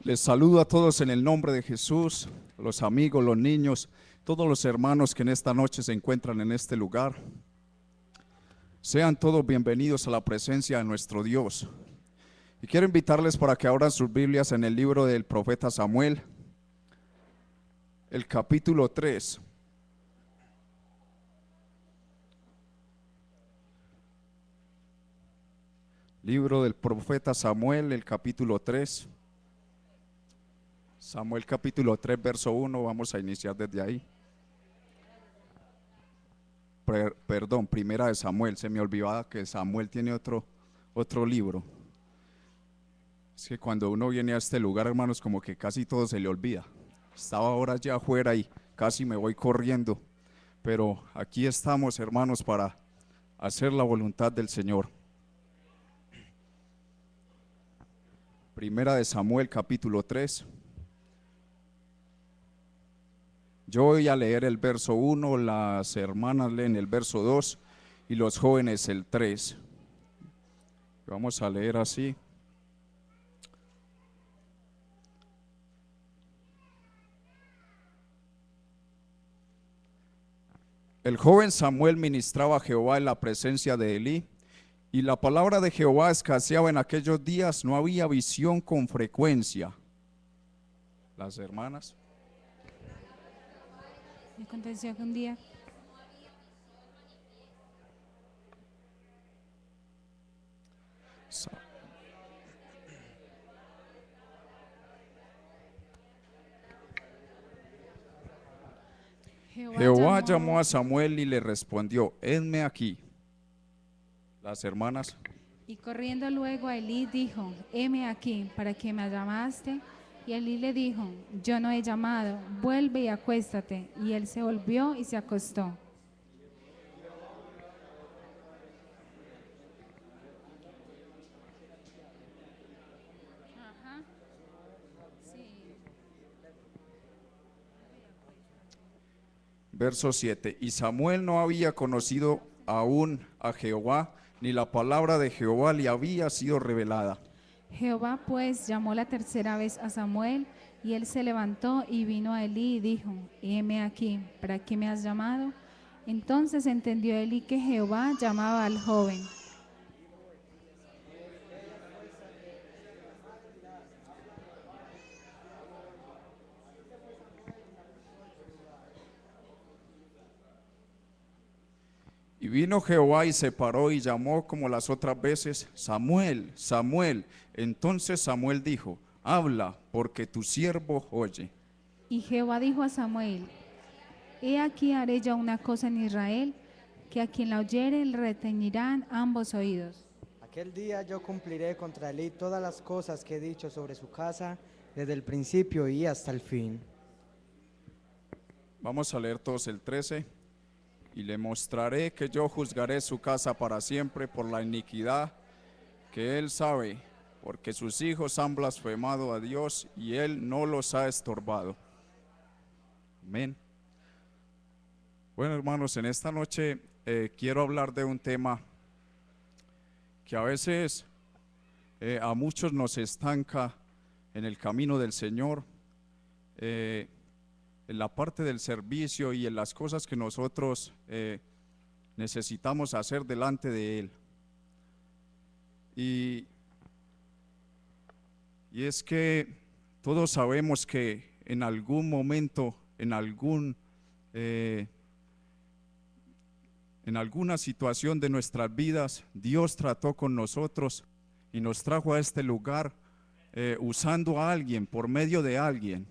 Les saludo a todos en el nombre de Jesús, los amigos, los niños, todos los hermanos que en esta noche se encuentran en este lugar. Sean todos bienvenidos a la presencia de nuestro Dios. Y quiero invitarles para que abran sus Biblias en el libro del profeta Samuel, el capítulo 3. Libro del profeta Samuel, el capítulo 3. Samuel capítulo 3, verso 1, vamos a iniciar desde ahí. Perdón, primera de Samuel, se me olvidaba que Samuel tiene otro libro. Es que cuando uno viene a este lugar, hermanos, como que casi todo se le olvida. Estaba ahora ya afuera y casi me voy corriendo, pero aquí estamos, hermanos, para hacer la voluntad del Señor. Primera de Samuel capítulo 3. Yo voy a leer el verso 1, las hermanas leen el verso 2 y los jóvenes el 3. Vamos a leer así. El joven Samuel ministraba a Jehová en la presencia de Elí, y la palabra de Jehová escaseaba en aquellos días, no había visión con frecuencia. Las hermanas. Me aconteció que un día Jehová llamó a Samuel y le respondió: henme aquí. Las hermanas. Y corriendo luego a Elí dijo: heme aquí, ¿para qué me llamaste? Y Elí le dijo: yo no he llamado, vuelve y acuéstate. Y él se volvió y se acostó. Verso 7. Y Samuel no había conocido aún a Jehová, ni la palabra de Jehová le había sido revelada. Jehová pues llamó la tercera vez a Samuel, y él se levantó y vino a Elí y dijo: heme aquí, ¿para qué me has llamado? Entonces entendió Elí que Jehová llamaba al joven. Y vino Jehová y se paró y llamó como las otras veces: Samuel, Samuel. Entonces Samuel dijo: habla, porque tu siervo oye. Y Jehová dijo a Samuel: he aquí haré yo una cosa en Israel, que a quien la oyere le retañirán ambos oídos. Aquel día yo cumpliré contra Elí todas las cosas que he dicho sobre su casa, desde el principio y hasta el fin. Vamos a leer todos el 13. Y le mostraré que yo juzgaré su casa para siempre por la iniquidad que él sabe, porque sus hijos han blasfemado a Dios y él no los ha estorbado. Amén. Bueno, hermanos, en esta noche quiero hablar de un tema que a veces a muchos nos estanca en el camino del Señor, en la parte del servicio y en las cosas que nosotros necesitamos hacer delante de Él. Y es que todos sabemos que en algún momento, en alguna situación de nuestras vidas, Dios trató con nosotros y nos trajo a este lugar usando a alguien, por medio de alguien.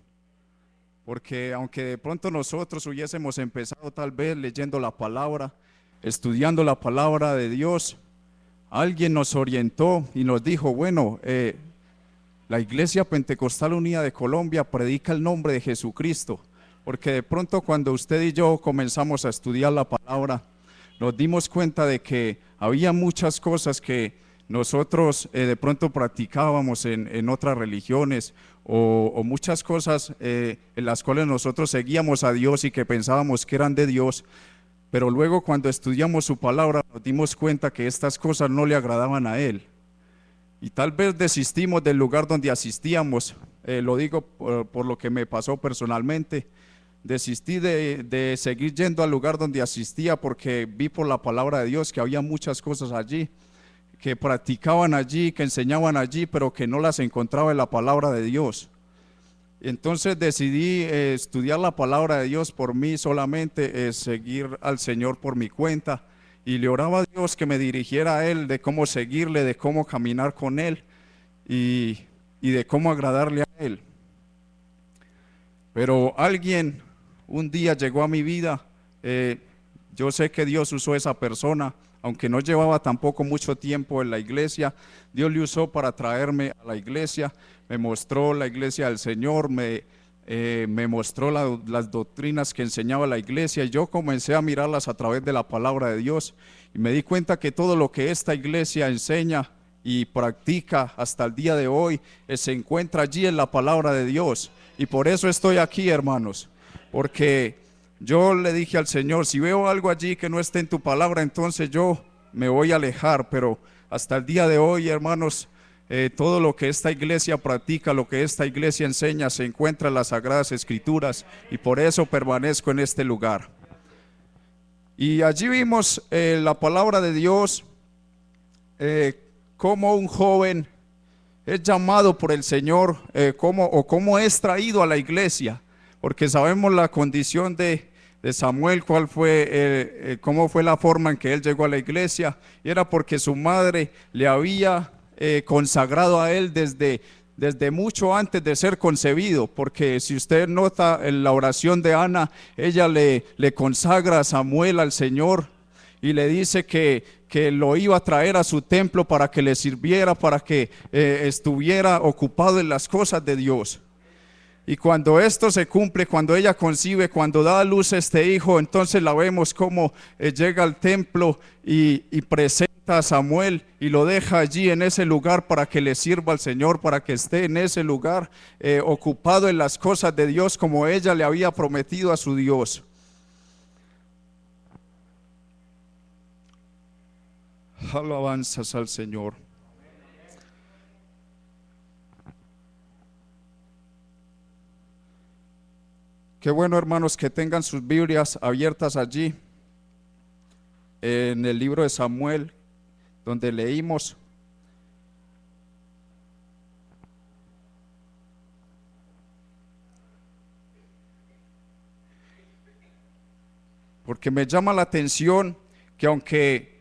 Porque aunque de pronto nosotros hubiésemos empezado tal vez leyendo la palabra, estudiando la palabra de Dios, alguien nos orientó y nos dijo: bueno, la Iglesia Pentecostal Unida de Colombia predica el nombre de Jesucristo. Porque de pronto cuando usted y yo comenzamos a estudiar la palabra, nos dimos cuenta de que había muchas cosas que nosotros de pronto practicábamos en otras religiones, o muchas cosas en las cuales nosotros seguíamos a Dios y que pensábamos que eran de Dios, pero luego cuando estudiamos su palabra nos dimos cuenta que estas cosas no le agradaban a Él, y tal vez desistimos del lugar donde asistíamos lo digo por lo que me pasó personalmente. Desistí de seguir yendo al lugar donde asistía porque vi por la palabra de Dios que había muchas cosas allí, que practicaban allí, que enseñaban allí, pero que no las encontraba en la palabra de Dios. Entonces decidí estudiar la palabra de Dios por mí solamente, seguir al Señor por mi cuenta, y le oraba a Dios que me dirigiera a Él de cómo seguirle, de cómo caminar con Él y de cómo agradarle a Él. Pero alguien un día llegó a mi vida, yo sé que Dios usó a esa persona, aunque no llevaba tampoco mucho tiempo en la iglesia. Dios le usó para traerme a la iglesia, me mostró la iglesia del Señor, me mostró las doctrinas que enseñaba la iglesia, y yo comencé a mirarlas a través de la palabra de Dios, y me di cuenta que todo lo que esta iglesia enseña y practica hasta el día de hoy se encuentra allí en la palabra de Dios. Y por eso estoy aquí, hermanos, porque yo le dije al Señor, si veo algo allí que no esté en tu palabra, entonces yo me voy a alejar. Pero hasta el día de hoy, hermanos, todo lo que esta iglesia practica, lo que esta iglesia enseña, se encuentra en las Sagradas Escrituras, y por eso permanezco en este lugar. Y allí vimos la palabra de Dios, cómo un joven es llamado por el Señor, cómo es traído a la iglesia, porque sabemos la condición de Samuel, cómo fue la forma en que él llegó a la iglesia, y era porque su madre le había consagrado a él desde mucho antes de ser concebido, porque si usted nota en la oración de Ana, ella le consagra a Samuel al Señor y le dice que lo iba a traer a su templo para que le sirviera, para que estuviera ocupado en las cosas de Dios. Y cuando esto se cumple, cuando ella concibe, cuando da a luz este hijo, entonces la vemos como llega al templo y presenta a Samuel y lo deja allí en ese lugar para que le sirva al Señor, para que esté en ese lugar ocupado en las cosas de Dios como ella le había prometido a su Dios. Alabanzas al Señor. Qué bueno, hermanos, que tengan sus Biblias abiertas allí en el libro de Samuel, donde leímos. Porque me llama la atención que aunque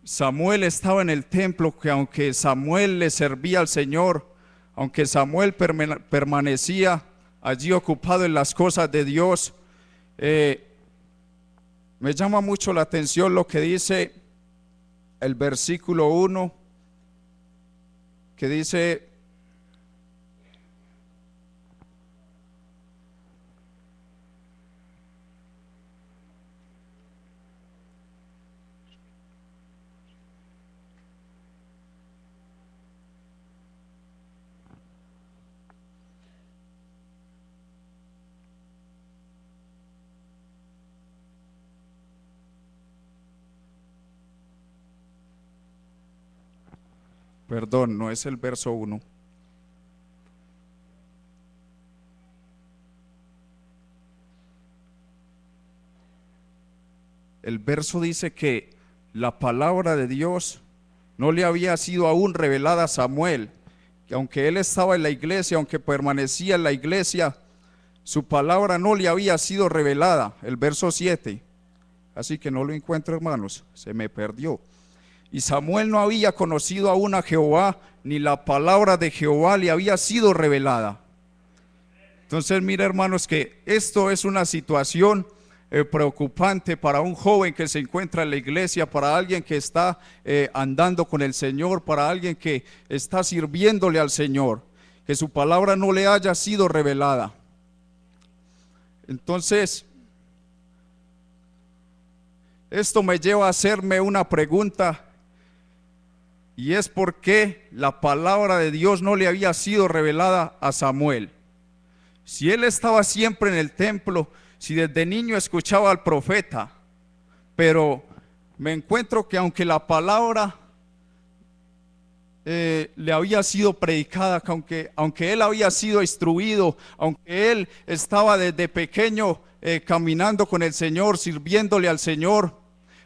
Samuel estaba en el templo, que aunque Samuel le servía al Señor, aunque Samuel permanecía allí ocupado en las cosas de Dios, me llama mucho la atención lo que dice el versículo 1, que dice: perdón, no es el verso 1. El verso dice que la palabra de Dios no le había sido aún revelada a Samuel, que aunque él estaba en la iglesia, aunque permanecía en la iglesia, su palabra no le había sido revelada. El verso 7, así que no lo encuentro, hermanos, se me perdió. Y Samuel no había conocido aún a Jehová, ni la palabra de Jehová le había sido revelada. Entonces, mira, hermanos, que esto es una situación preocupante para un joven que se encuentra en la iglesia, para alguien que está andando con el Señor, para alguien que está sirviéndole al Señor, que su palabra no le haya sido revelada. Entonces, esto me lleva a hacerme una pregunta, y es por qué la palabra de Dios no le había sido revelada a Samuel. Si él estaba siempre en el templo, si desde niño escuchaba al profeta, pero me encuentro que aunque la palabra le había sido predicada, que aunque él había sido instruido, aunque él estaba desde pequeño caminando con el Señor, sirviéndole al Señor,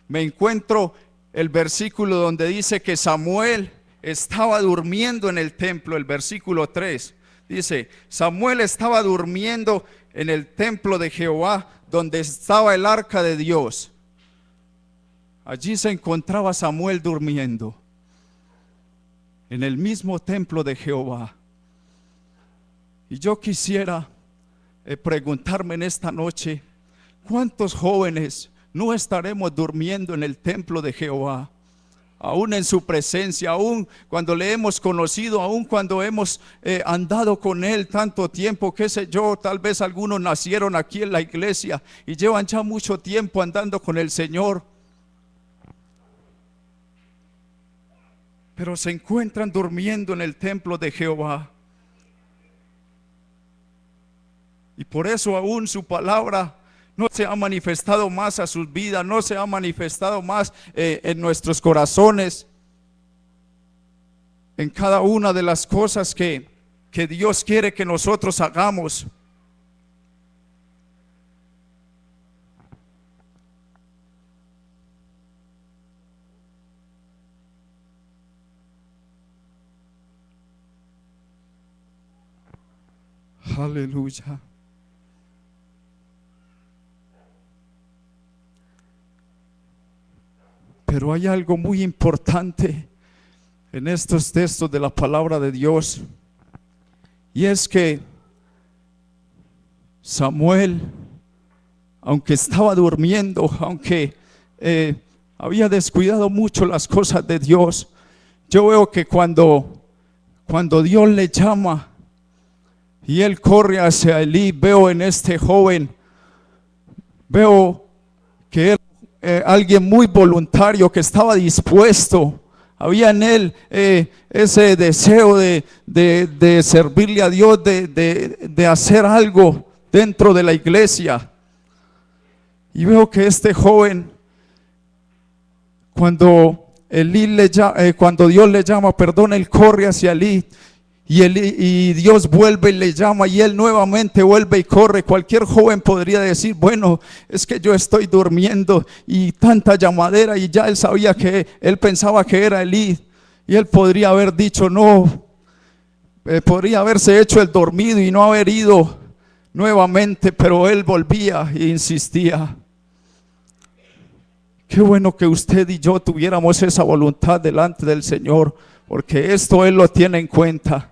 me encuentro el versículo donde dice que Samuel estaba durmiendo en el templo. El versículo 3 dice: Samuel estaba durmiendo en el templo de Jehová, donde estaba el arca de Dios. Allí se encontraba Samuel durmiendo, en el mismo templo de Jehová. Y yo quisiera preguntarme en esta noche: ¿cuántos jóvenes no estaremos durmiendo en el templo de Jehová? Aún en su presencia, aún cuando le hemos conocido, aún cuando hemos andado con él tanto tiempo, qué sé yo, tal vez algunos nacieron aquí en la iglesia y llevan ya mucho tiempo andando con el Señor, pero se encuentran durmiendo en el templo de Jehová. Y por eso aún su palabra no se ha manifestado más a sus vidas, no se ha manifestado más en nuestros corazones, en cada una de las cosas que Dios quiere que nosotros hagamos. Aleluya. Pero hay algo muy importante en estos textos de la palabra de Dios, y es que Samuel, aunque estaba durmiendo, aunque había descuidado mucho las cosas de Dios, yo veo que cuando Dios le llama y él corre hacia Elí, veo en este joven, veo que él alguien muy voluntario, que estaba dispuesto, había en él ese deseo de servirle a Dios, de hacer algo dentro de la iglesia. Y veo que este joven, cuando Dios le llama, él corre hacia Elí. Y Dios vuelve y le llama, y él nuevamente vuelve y corre. Cualquier joven podría decir: bueno, es que yo estoy durmiendo y tanta llamadera, y ya él sabía él pensaba que era Elí, y él podría haber dicho no, podría haberse hecho el dormido y no haber ido nuevamente, pero él volvía e insistía. Qué bueno que usted y yo tuviéramos esa voluntad delante del Señor, porque esto Él lo tiene en cuenta.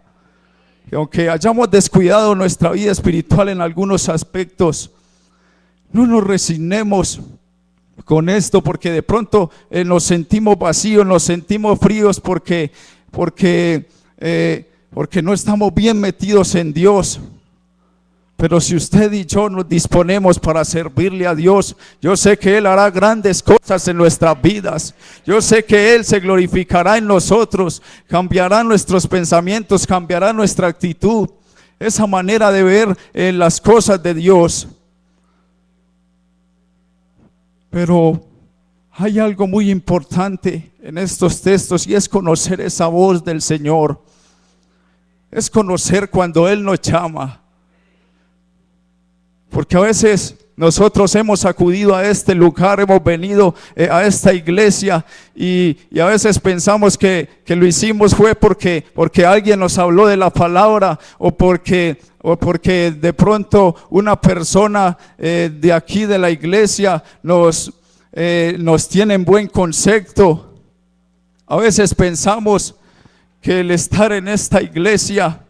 Que aunque hayamos descuidado nuestra vida espiritual en algunos aspectos, no nos resignemos con esto, porque de pronto nos sentimos vacíos, nos sentimos fríos, porque no estamos bien metidos en Dios. Pero si usted y yo nos disponemos para servirle a Dios, yo sé que Él hará grandes cosas en nuestras vidas. Yo sé que Él se glorificará en nosotros, cambiará nuestros pensamientos, cambiará nuestra actitud, esa manera de ver las cosas de Dios. Pero hay algo muy importante en estos textos, y es conocer esa voz del Señor. Es conocer cuando Él nos llama. Porque a veces nosotros hemos acudido a este lugar, hemos venido a esta iglesia, y a veces pensamos que lo hicimos fue porque alguien nos habló de la palabra, o porque de pronto una persona de aquí de la iglesia nos tiene en buen concepto. A veces pensamos que el estar en esta iglesia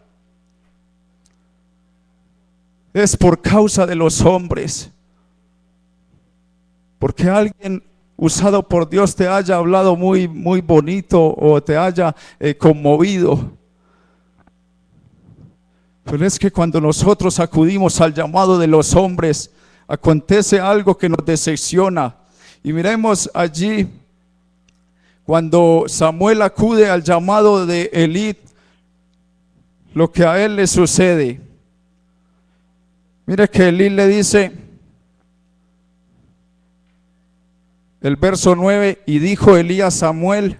es por causa de los hombres, porque alguien usado por Dios te haya hablado muy, muy bonito, o te haya conmovido. Pero es que cuando nosotros acudimos al llamado de los hombres, acontece algo que nos decepciona. Y miremos allí, cuando Samuel acude al llamado de Elí, lo que a él le sucede. Mire que Elí le dice, el verso 9: y dijo Elí a Samuel: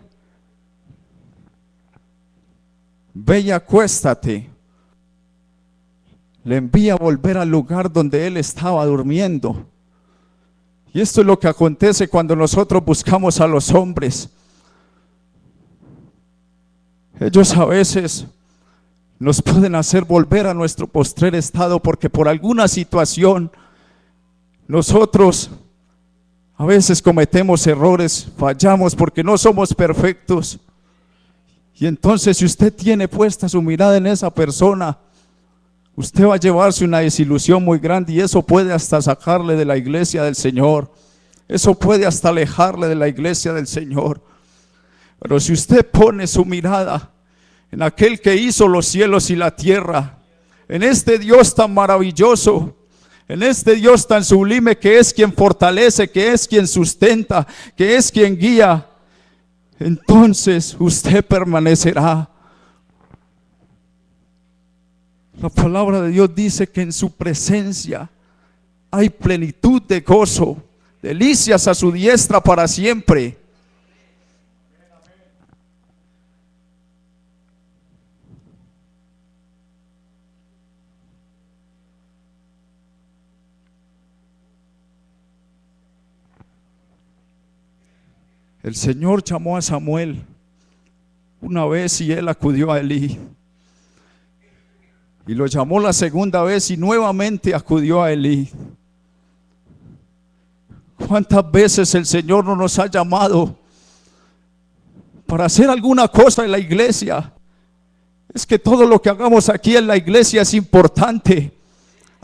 ve y acuéstate. Le envía a volver al lugar donde él estaba durmiendo. Y esto es lo que acontece cuando nosotros buscamos a los hombres. Ellos a veces nos pueden hacer volver a nuestro postrer estado porque por alguna situación nosotros a veces cometemos errores, fallamos porque no somos perfectos. Y entonces si usted tiene puesta su mirada en esa persona, usted va a llevarse una desilusión muy grande y eso puede hasta sacarle de la iglesia del Señor. Eso puede hasta alejarle de la iglesia del Señor. Pero si usted pone su mirada en aquel que hizo los cielos y la tierra, en este Dios tan maravilloso, en este Dios tan sublime que es quien fortalece, que es quien sustenta, que es quien guía, entonces usted permanecerá. La palabra de Dios dice que en su presencia hay plenitud de gozo, delicias a su diestra para siempre. El Señor llamó a Samuel una vez y él acudió a Elí. Y lo llamó la segunda vez y nuevamente acudió a Elí. ¿Cuántas veces el Señor no nos ha llamado para hacer alguna cosa en la iglesia? Es que todo lo que hagamos aquí en la iglesia es importante.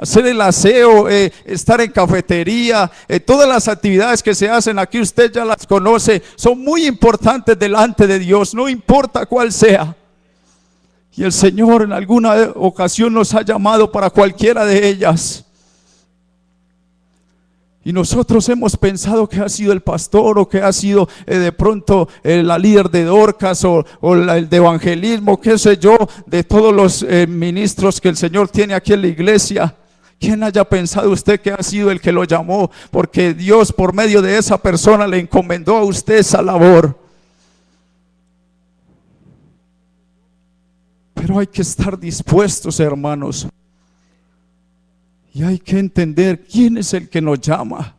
Hacer el aseo, estar en cafetería, todas las actividades que se hacen aquí, usted ya las conoce, son muy importantes delante de Dios, no importa cuál sea. Y el Señor en alguna ocasión nos ha llamado para cualquiera de ellas. Y nosotros hemos pensado que ha sido el pastor o que ha sido de pronto la líder de Dorcas o el de evangelismo, qué sé yo, de todos los ministros que el Señor tiene aquí en la iglesia. ¿Quién haya pensado usted que ha sido el que lo llamó? Porque Dios por medio de esa persona le encomendó a usted esa labor. Pero hay que estar dispuestos, hermanos. Y hay que entender quién es el que nos llama.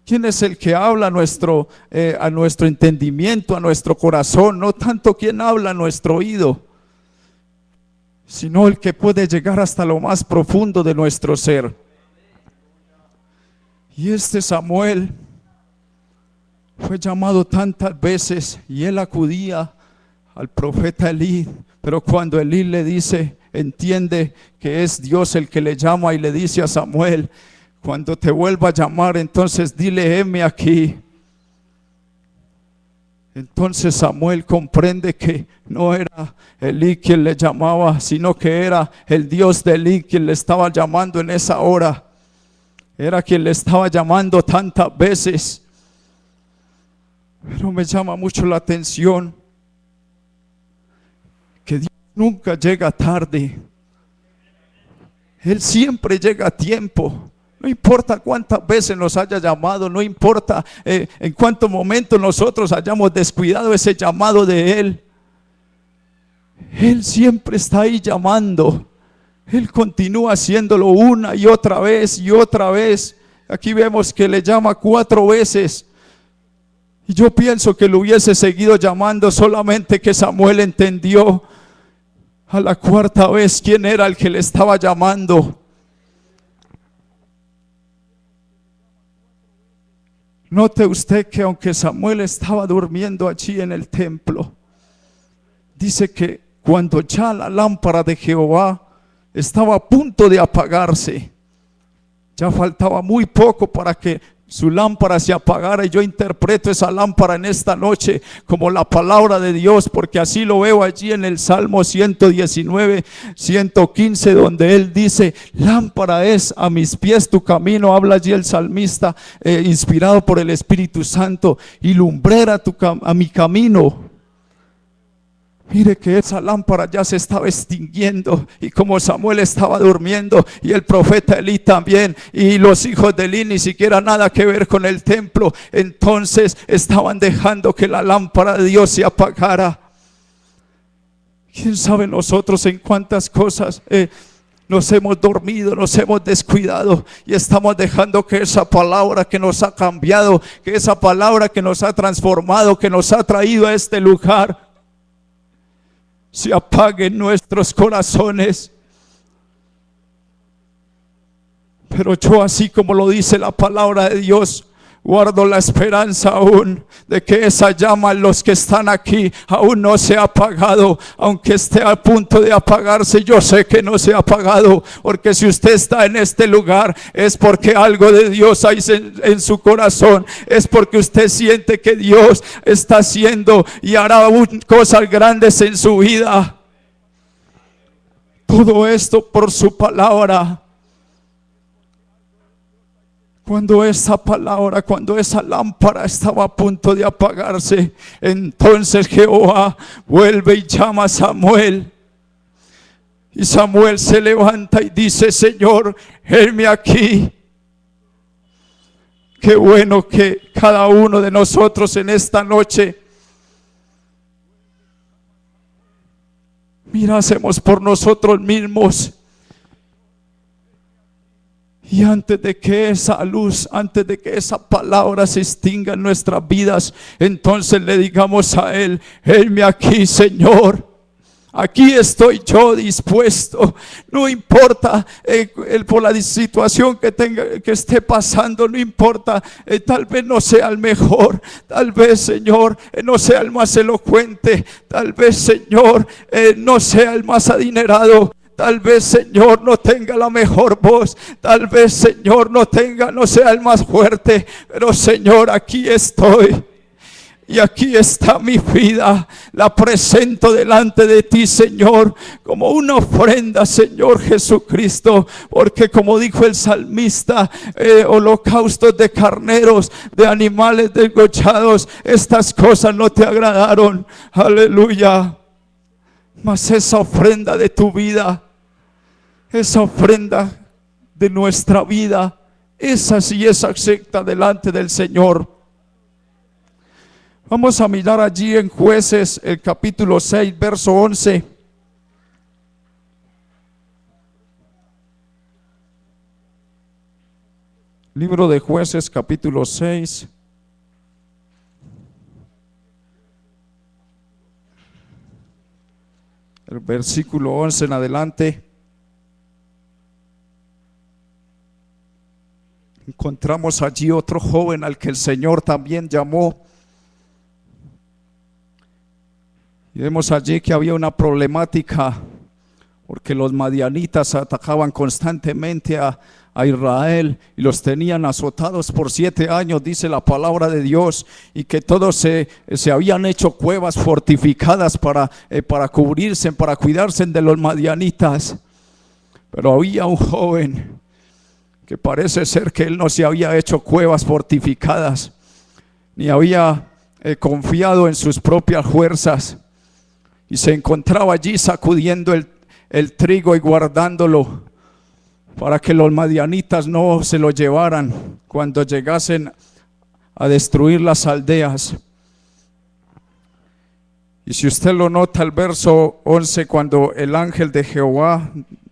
¿Quién es el que habla a nuestro entendimiento, a nuestro corazón? No tanto quién habla a nuestro oído, sino el que puede llegar hasta lo más profundo de nuestro ser. Y este Samuel fue llamado tantas veces y él acudía al profeta Elí, pero cuando Elí le dice, entiende que es Dios el que le llama y le dice a Samuel, cuando te vuelva a llamar, entonces dile, heme aquí. Entonces Samuel comprende que no era Elí quien le llamaba, sino que era el Dios de Elí quien le estaba llamando en esa hora. Era quien le estaba llamando tantas veces. Pero me llama mucho la atención que Dios nunca llega tarde. Él siempre llega a tiempo. No importa cuántas veces nos haya llamado, no importa en cuántos momentos nosotros hayamos descuidado ese llamado de Él. Él siempre está ahí llamando. Él continúa haciéndolo una y otra vez y otra vez. Aquí vemos que le llama 4 veces. Y yo pienso que lo hubiese seguido llamando, solamente que Samuel entendió a la 4ª vez quién era el que le estaba llamando. Note usted que aunque Samuel estaba durmiendo allí en el templo, dice que cuando ya la lámpara de Jehová estaba a punto de apagarse, ya faltaba muy poco para que su lámpara se apagara, y yo interpreto esa lámpara en esta noche como la palabra de Dios, porque así lo veo allí en el Salmo 119, 115, donde él dice, lámpara es a mis pies tu camino. Habla allí el salmista inspirado por el Espíritu Santo, y lumbrera a mi camino. Mire que esa lámpara ya se estaba extinguiendo, y como Samuel estaba durmiendo y el profeta Elí también, y los hijos de Elí ni siquiera nada que ver con el templo, entonces estaban dejando que la lámpara de Dios se apagara. ¿Quién sabe nosotros en cuántas cosas nos hemos dormido, nos hemos descuidado y estamos dejando que esa palabra que nos ha cambiado, que esa palabra que nos ha transformado, que nos ha traído a este lugar, se apague en nuestros corazones? Pero yo, así como lo dice la palabra de Dios, guardo la esperanza aún de que esa llama en los que están aquí aún no se ha apagado. Aunque esté a punto de apagarse, yo sé que no se ha apagado, porque si usted está en este lugar es porque algo de Dios hay en su corazón, es porque usted siente que Dios está haciendo y hará aún cosas grandes en su vida. Todo esto por su palabra. Cuando esa palabra, cuando esa lámpara estaba a punto de apagarse, entonces Jehová vuelve y llama a Samuel. Y Samuel se levanta y dice: Señor, heme aquí. Qué bueno que cada uno de nosotros en esta noche mirásemos por nosotros mismos. Y antes de que esa luz, antes de que esa palabra se extinga en nuestras vidas, entonces le digamos a Él: heme aquí, Señor. Aquí estoy yo dispuesto. No importa por la situación que esté pasando, no importa. Tal vez no sea el mejor. Tal vez, Señor, no sea el más elocuente. Tal vez, Señor, no sea el más adinerado. Tal vez, Señor, no tenga la mejor voz. Tal vez, Señor, no sea el más fuerte. Pero, Señor, aquí estoy. Y aquí está mi vida. La presento delante de ti, Señor, como una ofrenda, Señor Jesucristo. Porque como dijo el salmista, holocaustos de carneros, de animales desgollados, estas cosas no te agradaron. Aleluya. Mas esa ofrenda de tu vida, esa ofrenda de nuestra vida, esa sí es acepta delante del Señor. Vamos a mirar allí en Jueces, el capítulo 6, verso 11. Libro de Jueces, capítulo 6. El versículo 11 en adelante. Encontramos allí otro joven al que el Señor también llamó. Y vemos allí que había una problemática, porque los madianitas atacaban constantemente a Israel y los tenían azotados por 7 años, dice la palabra de Dios, y que todos se habían hecho cuevas fortificadas para cubrirse, para cuidarse de los madianitas. Pero había un joven que parece ser que él no se había hecho cuevas fortificadas, ni había confiado en sus propias fuerzas, y se encontraba allí sacudiendo el trigo y guardándolo para que los madianitas no se lo llevaran cuando llegasen a destruir las aldeas. Y si usted lo nota, el verso 11, cuando el ángel de Jehová,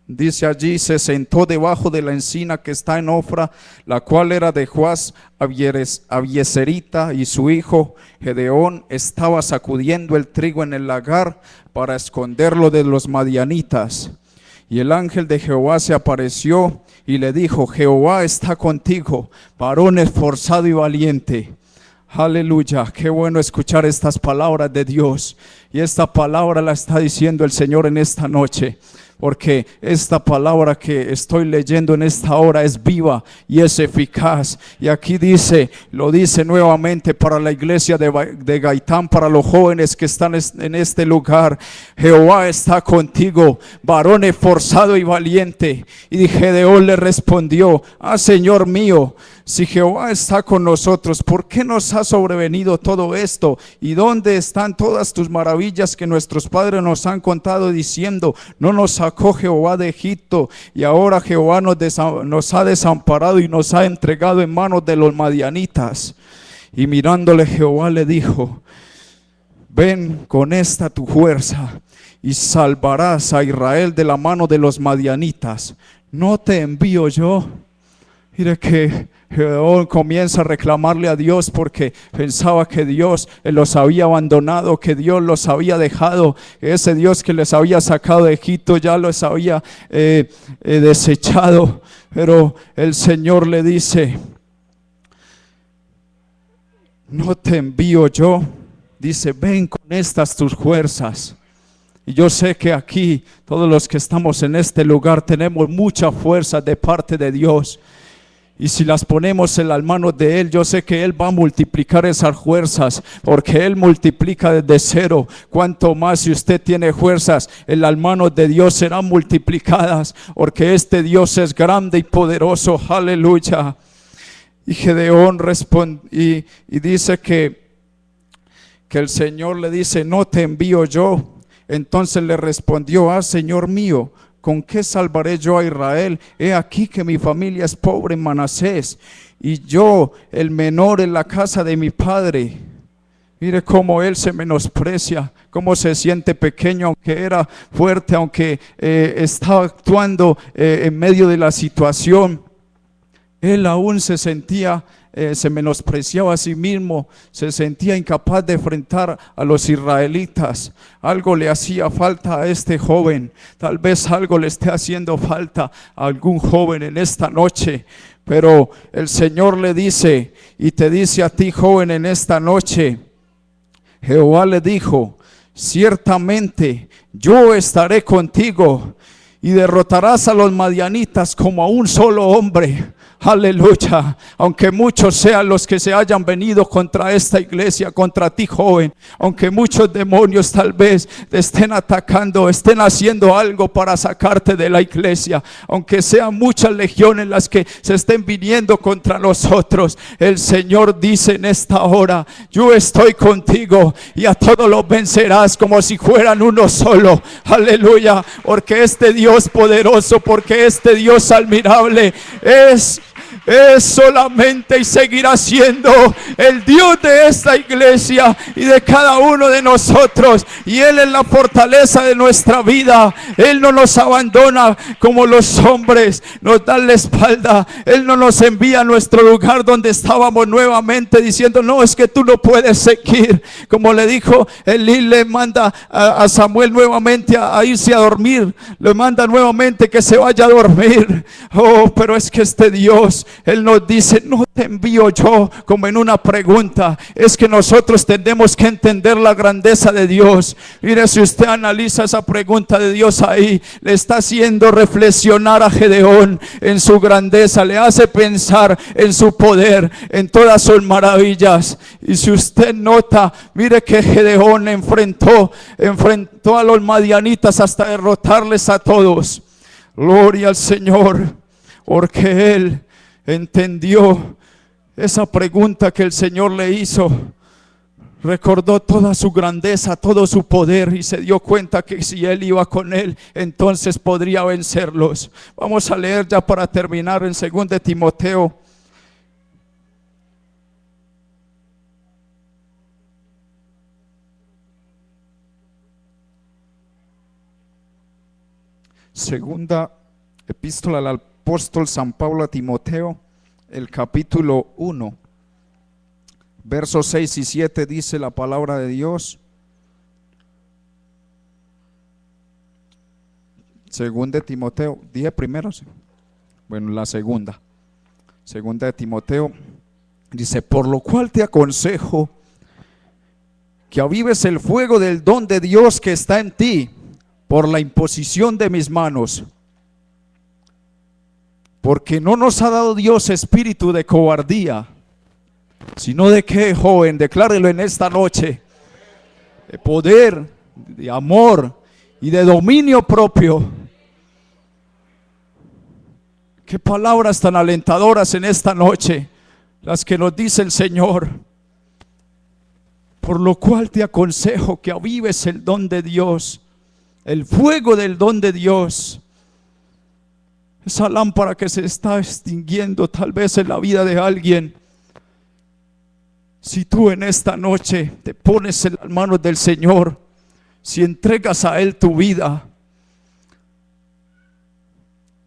dice allí, se sentó debajo de la encina que está en Ofra, la cual era de Joás Abieserita, y su hijo Gedeón estaba sacudiendo el trigo en el lagar para esconderlo de los madianitas. Y el ángel de Jehová se apareció y le dijo: Jehová está contigo, varón esforzado y valiente. Aleluya, qué bueno escuchar estas palabras de Dios. Y esta palabra la está diciendo el Señor en esta noche, porque esta palabra que estoy leyendo en esta hora es viva y es eficaz. Y aquí dice, lo dice nuevamente para la iglesia de Gaitán, para los jóvenes que están en este lugar: Jehová está contigo, varón esforzado y valiente. Y Gedeón le respondió: Señor mío, si Jehová está con nosotros, ¿por qué nos ha sobrevenido todo esto? ¿Y dónde están todas tus maravillas que nuestros padres nos han contado, diciendo: no nos sacó Jehová de Egipto, y ahora Jehová nos ha desamparado y nos ha entregado en manos de los madianitas? Y mirándole Jehová le dijo: ven con esta tu fuerza y salvarás a Israel de la mano de los madianitas. ¿No te envío yo? Mire que Gedeón comienza a reclamarle a Dios porque pensaba que Dios los había abandonado, que Dios los había dejado, ese Dios que les había sacado de Egipto ya los había desechado. Pero el Señor le dice: no te envío yo. Dice: ven con estas tus fuerzas. Y yo sé que aquí todos los que estamos en este lugar tenemos mucha fuerza de parte de Dios. Y si las ponemos en las manos de Él, yo sé que Él va a multiplicar esas fuerzas, porque Él multiplica desde cero. Cuanto más si usted tiene fuerzas, en las manos de Dios serán multiplicadas, porque este Dios es grande y poderoso. Aleluya. Y Gedeón responde y dice que el Señor le dice: no te envío yo. Entonces le respondió: Señor mío, ¿con qué salvaré yo a Israel? He aquí que mi familia es pobre en Manasés, y yo el menor en la casa de mi padre. Mire cómo él se menosprecia, cómo se siente pequeño, aunque era fuerte, aunque estaba actuando en medio de la situación. Él aún se sentía, se menospreciaba a sí mismo, se sentía incapaz de enfrentar a los israelitas. Algo le hacía falta a este joven, tal vez algo le esté haciendo falta a algún joven en esta noche. Pero el Señor le dice, y te dice a ti, joven, en esta noche: Jehová le dijo: ciertamente yo estaré contigo, y derrotarás a los madianitas como a un solo hombre. Aleluya. Aunque muchos sean los que se hayan venido contra esta iglesia, contra ti, joven, aunque muchos demonios tal vez te estén atacando, estén haciendo algo para sacarte de la iglesia, aunque sean muchas legiones las que se estén viniendo contra nosotros, el Señor dice en esta hora: yo estoy contigo, y a todos los vencerás como si fueran uno solo. Aleluya. Porque este Dios poderoso, porque este Dios admirable es solamente y seguirá siendo el Dios de esta iglesia y de cada uno de nosotros. Y Él es la fortaleza de nuestra vida. Él no nos abandona como los hombres nos dan la espalda. Él no nos envía a nuestro lugar donde estábamos nuevamente diciendo: no, es que tú no puedes seguir. Como le dijo Elí, le manda a Samuel nuevamente a irse a dormir, le manda nuevamente que se vaya a dormir. Oh, pero es que este Dios, Él nos dice: no te envío yo, como en una pregunta. Es que nosotros tenemos que entender la grandeza de Dios. Mire, si usted analiza esa pregunta de Dios ahí, le está haciendo reflexionar a Gedeón en su grandeza, le hace pensar en su poder, en todas sus maravillas. Y si usted nota, mire que Gedeón enfrentó a los madianitas hasta derrotarles a todos. Gloria al Señor, porque Él entendió esa pregunta que el Señor le hizo. Recordó toda su grandeza, todo su poder, y se dio cuenta que si Él iba con Él, entonces podría vencerlos. Vamos a leer ya para terminar en 2 de Timoteo. Segunda epístola al apóstol San Pablo a Timoteo, el capítulo 1, versos 6 y 7, dice la palabra de Dios. Segunda de Timoteo, dije primero, bueno, la segunda de Timoteo, dice: por lo cual te aconsejo que avives el fuego del don de Dios que está en ti, por la imposición de mis manos. Porque no nos ha dado Dios espíritu de cobardía, sino de que, joven, declárelo en esta noche, de poder, de amor y de dominio propio. Qué palabras tan alentadoras en esta noche, las que nos dice el Señor. Por lo cual te aconsejo que avives el don de Dios, el fuego del don de Dios. Esa lámpara que se está extinguiendo tal vez en la vida de alguien. Si tú en esta noche te pones en las manos del Señor, si entregas a Él tu vida,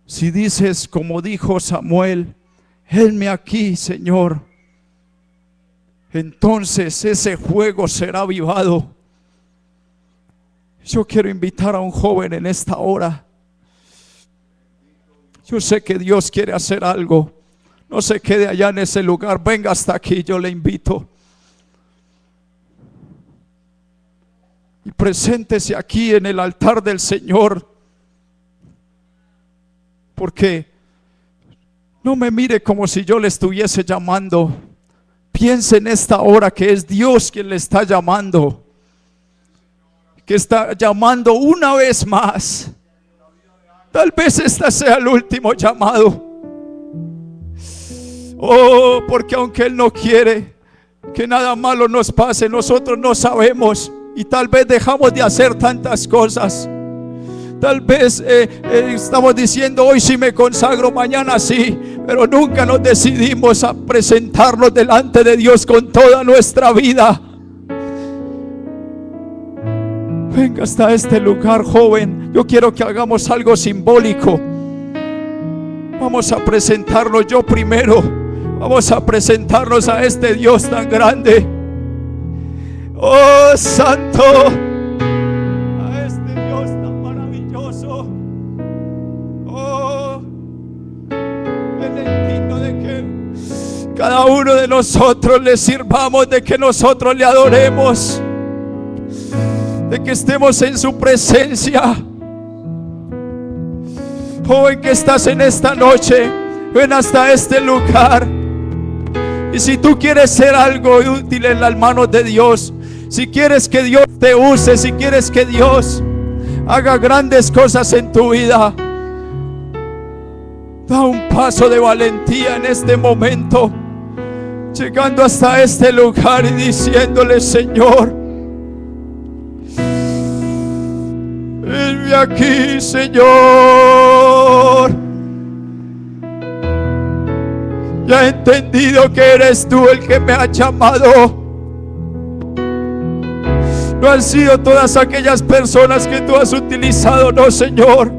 si dices como dijo Samuel, henme aquí, Señor, entonces ese fuego será avivado. Yo quiero invitar a un joven en esta hora. Yo sé que Dios quiere hacer algo. No se quede allá en ese lugar, venga hasta aquí, yo le invito. Y preséntese aquí en el altar del Señor. Porque no me mire como si yo le estuviese llamando. Piense en esta hora que es Dios quien le está llamando. Que está llamando una vez más. Tal vez este sea el último llamado. Oh, porque aunque Él no quiere que nada malo nos pase, nosotros no sabemos. Y tal vez dejamos de hacer tantas cosas. Tal vez estamos diciendo hoy sí me consagro, mañana sí. Pero nunca nos decidimos a presentarnos delante de Dios con toda nuestra vida. Venga hasta este lugar, joven. Yo quiero que hagamos algo simbólico. Vamos a presentarnos yo primero. Vamos a presentarnos a este Dios tan grande. Oh, santo. A este Dios tan maravilloso. Oh, Él es digno de que cada uno de nosotros le sirvamos, de que nosotros le adoremos, de que estemos en su presencia. Joven que estás en esta noche, ven hasta este lugar. Y si tú quieres ser algo útil en las manos de Dios, si quieres que Dios te use, si quieres que Dios haga grandes cosas en tu vida, da un paso de valentía en este momento, llegando hasta este lugar y diciéndole: Señor, venme aquí, Señor. Ya he entendido que eres tú el que me ha llamado. No han sido todas aquellas personas que tú has utilizado, no, Señor.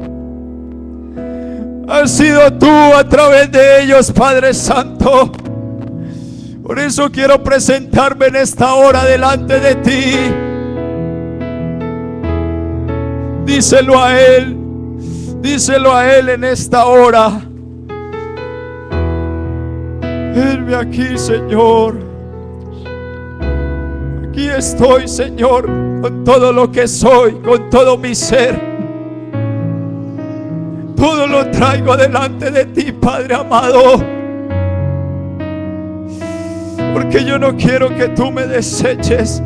Has sido tú a través de ellos, Padre Santo. Por eso quiero presentarme en esta hora delante de ti. Díselo a Él en esta hora. Venme aquí, Señor. Aquí estoy, Señor, con todo lo que soy, con todo mi ser. Todo lo traigo delante de ti, Padre amado. Porque yo no quiero que tú me deseches.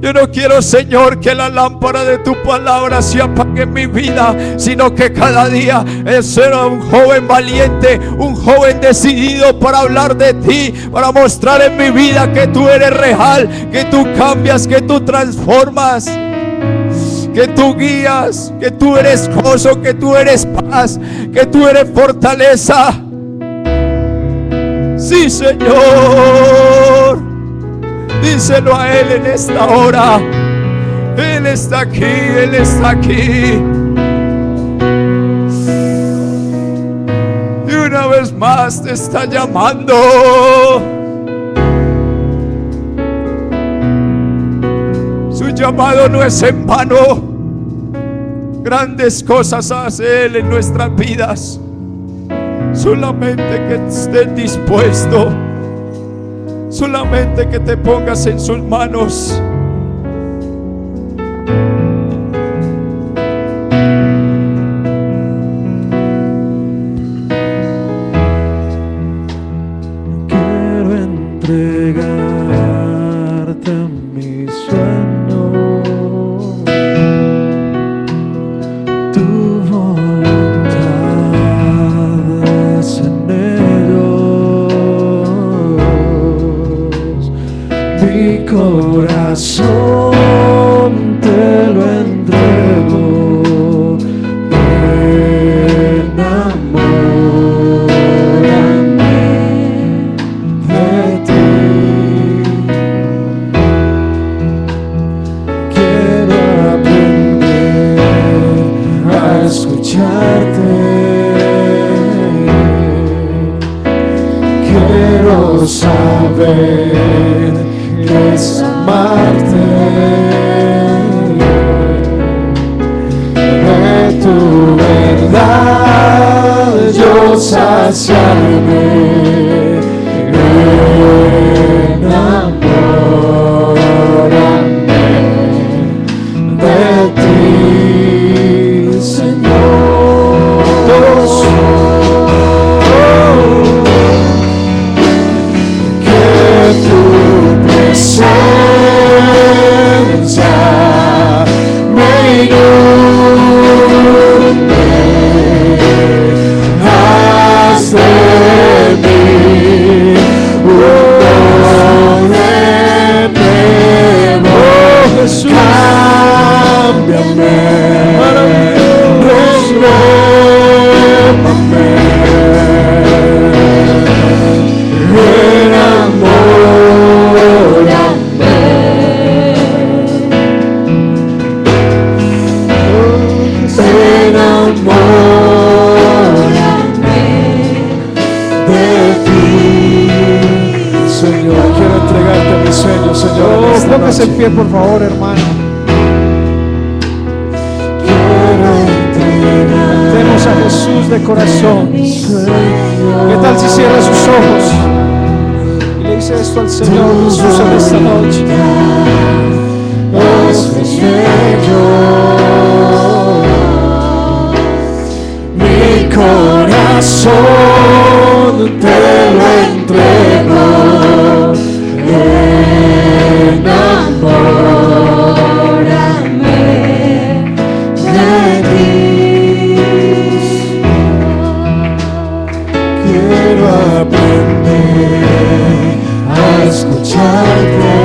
Yo no quiero, Señor, que la lámpara de tu palabra se apague en mi vida, sino que cada día ser un joven valiente, un joven decidido para hablar de ti, para mostrar en mi vida que tú eres real, que tú cambias, que tú transformas, que tú guías, que tú eres gozo, que tú eres paz, que tú eres fortaleza. Sí, Señor. Díselo a Él en esta hora. Él está aquí, Él está aquí. Y una vez más te está llamando. Su llamado no es en vano. Grandes cosas hace Él en nuestras vidas. Solamente que estés dispuesto. Solamente que te pongas en sus manos. Quiero entregarte mis sueños, tu voluntad es en ellos. Mi corazón ver que es amarte, de tu verdad yo saciarme, enamórame de ti, Señor. Todos. Que tu presencia me inunde, haz de mí un hombre nuevo. Jesús, cámbiame, renuévame, enamórame de ti, Señor. Quiero entregarte mis sueños, Señor. Póngase en pie, por favor, hermano. Tenemos a Jesús de corazón. ¿Qué tal si cierra sus ojos y le dice esto al Señor Jesús en esta noche? Mi corazón te lo entrego, enamórame de ti. Quiero aprender a escucharte,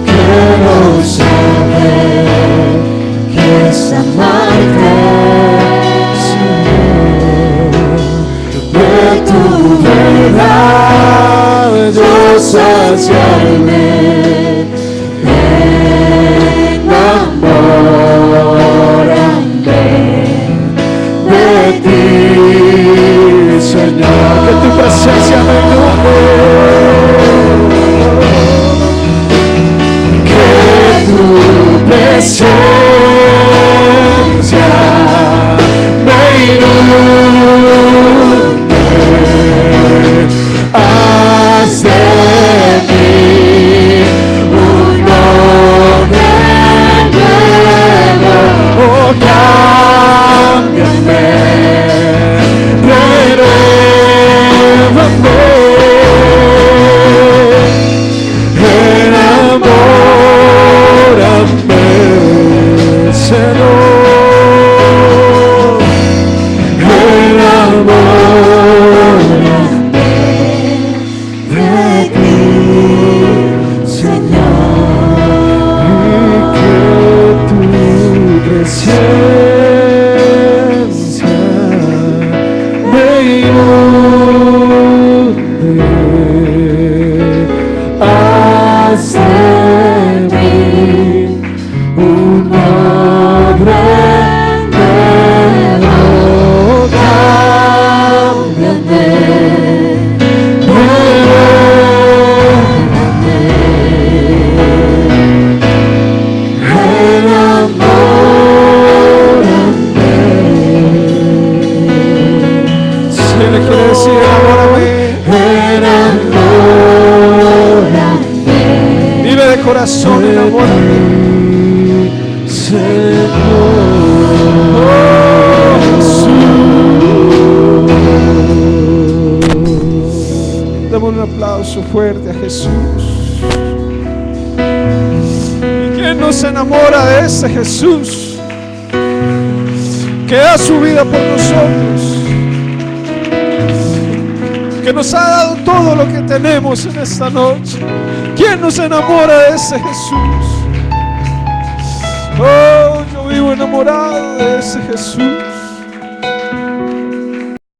quiero saber que es amarte, Señor, de tu verdad yo saciarme, enamórame de ti, Señor. Que tu presencia me inunde, que tu presencia me inunde, haz de mí un hombre nuevo. Oh, cámbiame, renuévame, enamórame, Señor, enamórame de ti, Señor, y que tu presencia me inunde, haz de mí un hombre nuevo. Cámbiame, enamórame. Si le quiere decir enamórame, enamórame, vive de corazón, enamórame, Señor. Oh, Jesús. Damos un aplauso fuerte a Jesús. ¿Y quién nos enamora de ese Jesús que da su vida por nosotros, que nos ha dado todo lo que tenemos en esta noche? ¿Quién nos enamora de ese Jesús? Oh, yo vivo enamorado de ese Jesús.